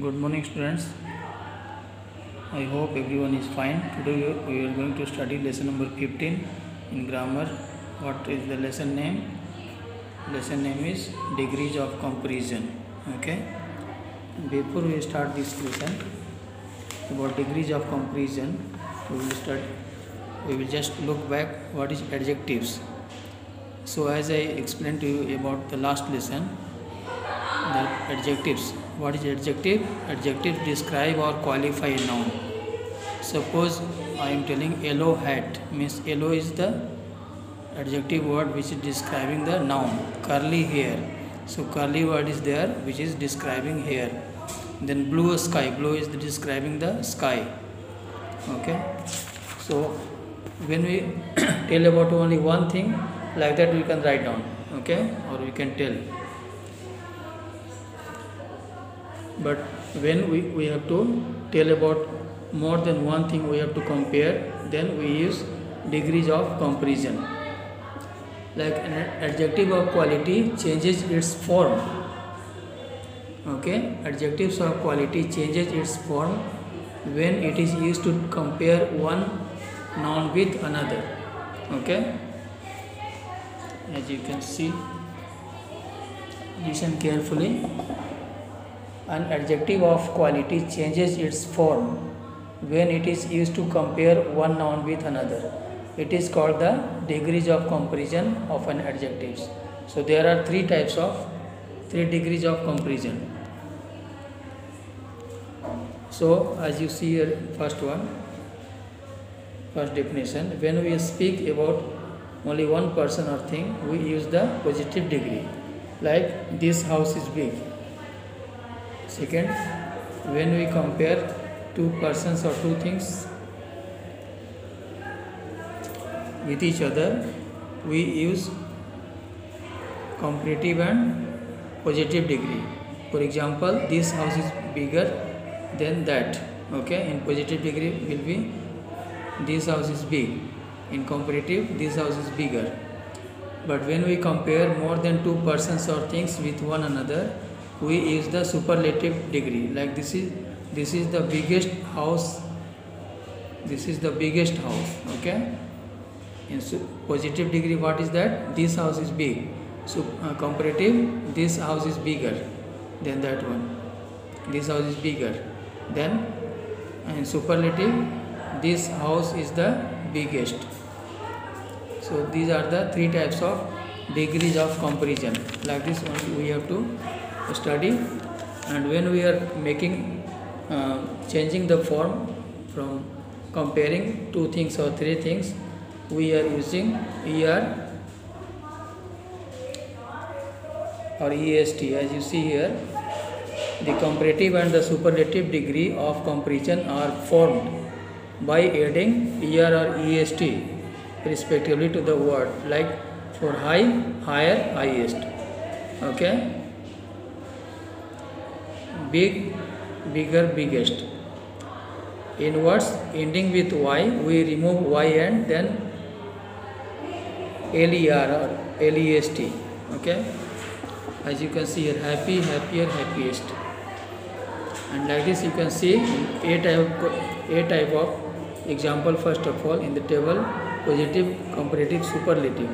Good morning, students. I hope everyone is fine. Today we are going to study lesson number 15 in grammar. What is the lesson name? Lesson name is degrees of comparison. Okay. Before we start this lesson about degrees of comparison, we will just look back what is adjectives. So as I explained to you about the last lesson, the adjectives. What is adjective? Adjective describe or qualify a noun. Suppose I am telling yellow hat, means yellow is the adjective word which is describing the noun. Curly hair, so curly word is there which is describing hair. Then blue sky, blue is describing the sky. Okay, so when we tell about only one thing, like that we can write down, okay, or we can tell. But when we have to tell about more than one thing, we have to compare, then we use degrees of comparison. Like an adjective of quality changes its form. Okay, adjectives of quality changes its form when it is used to compare one noun with another. Okay, as you can see, listen carefully. An adjective of quality changes its form when it is used to compare one noun with another. It is called the degrees of comparison of an adjectives. So there are three degrees of comparison. So as you see here, first definition, when we speak about only one person or thing, we use the positive degree, like this house is big. Second, when we compare two persons or two things with each other, we use comparative and positive degree. For example, this house is bigger than that. Okay, in positive degree will be this house is big. In comparative, this house is bigger. But when we compare more than two persons or things with one another, we use the superlative degree. Like this is the biggest house. This is the biggest house. Okay. In positive degree, what is that? This house is big. So comparative, this house is bigger than that one. This house is bigger. Then in superlative, this house is the biggest. So these are the three types of degrees of comparison. Like this one we have to study. And when we are making changing the form from comparing two things or three things, we are using ER or EST. As you see here, the comparative and the superlative degree of comparison are formed by adding ER or EST respectively to the word, like for high, higher, highest. Okay, big, bigger, biggest. In words ending with Y, we remove Y and then LER or LEST. Okay, as you can see here, happy, happier, happiest. And like this you can see a type of example. First of all, in the table, positive, comparative, superlative,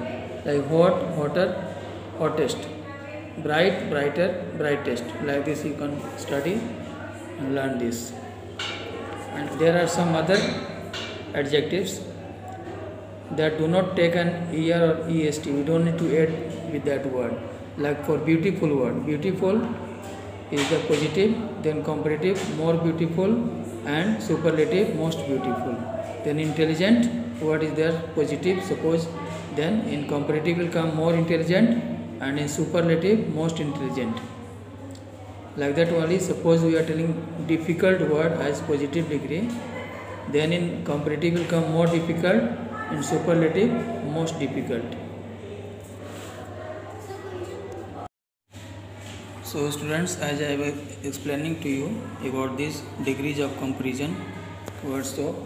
like hot, hotter, hottest, bright, brighter, brightest. Like this you can study and learn this. And there are some other adjectives that do not take an ER or EST. We don't need to add with that word. Like for beautiful word, beautiful is the positive, then comparative, more beautiful, and superlative, most beautiful. Then intelligent word is there, positive, suppose. Then in comparative will come more intelligent, and in superlative, most intelligent. Like that only. Suppose we are telling difficult word as positive degree, then in comparative will come more difficult, in superlative, most difficult. So students, as I was explaining to you about these degrees of comparison words, so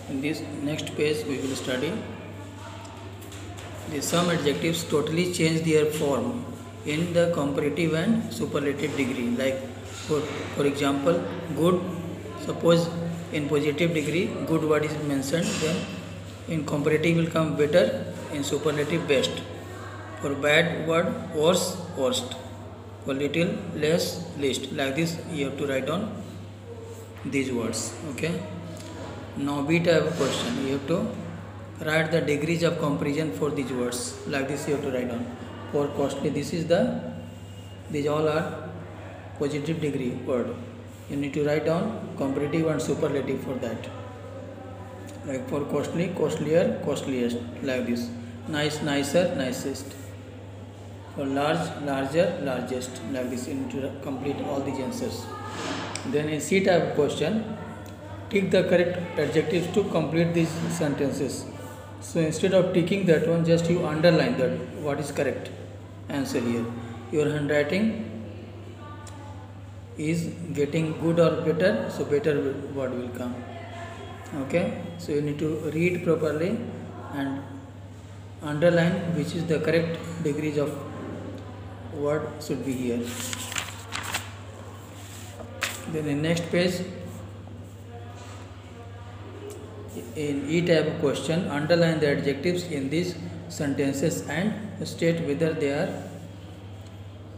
in this next page we will study some adjectives totally change their form in the comparative and superlative degree. Like For example, good, suppose in positive degree good word is mentioned, then in comparative will come better, in superlative best. For bad word, worse, worst. For little, less, least. Like this you have to write down these words. Okay. Now B type of question, you have to write the degrees of comparison for these words. Like this you have to write down. For costly, these all are positive degree word. You need to write down comparative and superlative for that. Like for costly, costlier, costliest. Like this. Nice, nicer, nicest. For large, larger, largest. Like this you need to complete all these answers. Then in C type of question, tick the correct adjectives to complete these sentences. So instead of ticking that one, just you underline that what is correct answer here. Your handwriting is getting good or better, so better word will come. Okay, so you need to read properly and underline which is the correct degrees of word should be here. Then in next page, in E type of question, underline the adjectives in these sentences and state whether they are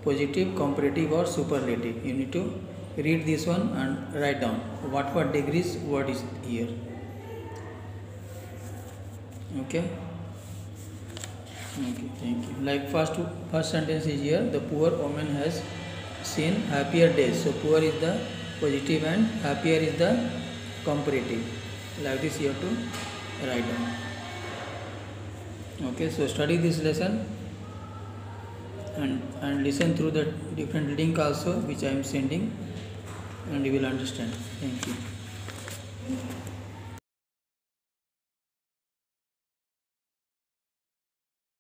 positive, comparative or superlative. You need to read this one and write down what degrees word is here. Okay. Okay, thank you. Like first sentence is here, the poor woman has seen happier days. So poor is the positive and happier is the comparative. Like this you have to write down. Okay, so study this lesson and listen through the different link also which I am sending, and you will understand. Thank you.